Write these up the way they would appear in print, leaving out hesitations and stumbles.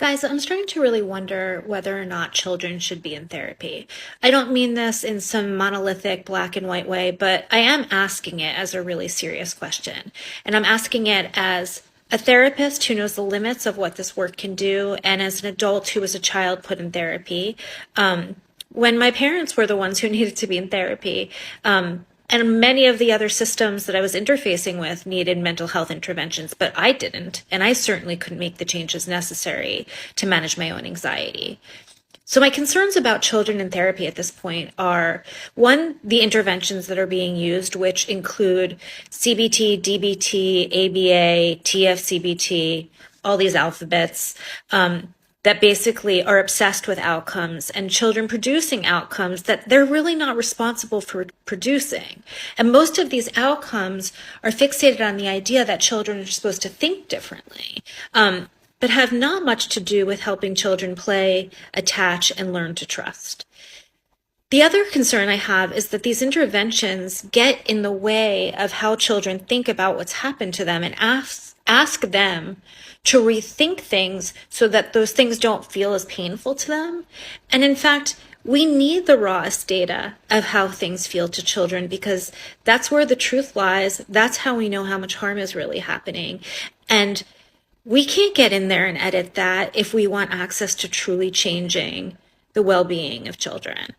Guys, I'm starting to really wonder whether or not children should be in therapy. I don't mean this in some monolithic black and white way, but I am asking it as a really serious question. And I'm asking it as a therapist who knows the limits of what this work can do, and as an adult who was a child put in therapy. When my parents were the ones who needed to be in therapy, and many of the other systems that I was interfacing with needed mental health interventions, but I didn't. And I certainly couldn't make the changes necessary to manage my own anxiety. So my concerns about children in therapy at this point are, one, the interventions that are being used, which include CBT, DBT, ABA, TFCBT, all these alphabets, that basically are obsessed with outcomes and children producing outcomes that they're really not responsible for producing. And most of these outcomes are fixated on the idea that children are supposed to think differently, but have not much to do with helping children play, attach, and learn to trust. The other concern I have is that these interventions get in the way of how children think about what's happened to them and ask them to rethink things so that those things don't feel as painful to them. And in fact, we need the rawest data of how things feel to children because that's where the truth lies. That's how we know how much harm is really happening. And we can't get in there and edit that if we want access to truly changing the well-being of children.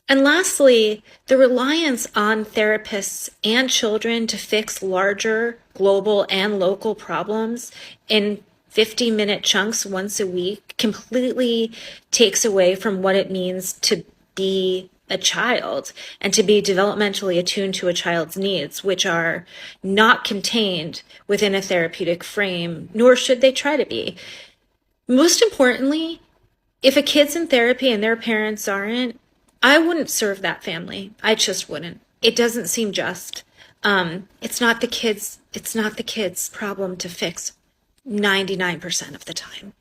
And lastly, the reliance on therapists and children to fix larger global and local problems in 50-minute chunks once a week completely takes away from what it means to be a child and to be developmentally attuned to a child's needs, which are not contained within a therapeutic frame, nor should they try to be. Most importantly, if a kid's in therapy and their parents aren't, I wouldn't serve that family. I just wouldn't. It doesn't seem just. It's not the kids' problem to fix 99% of the time.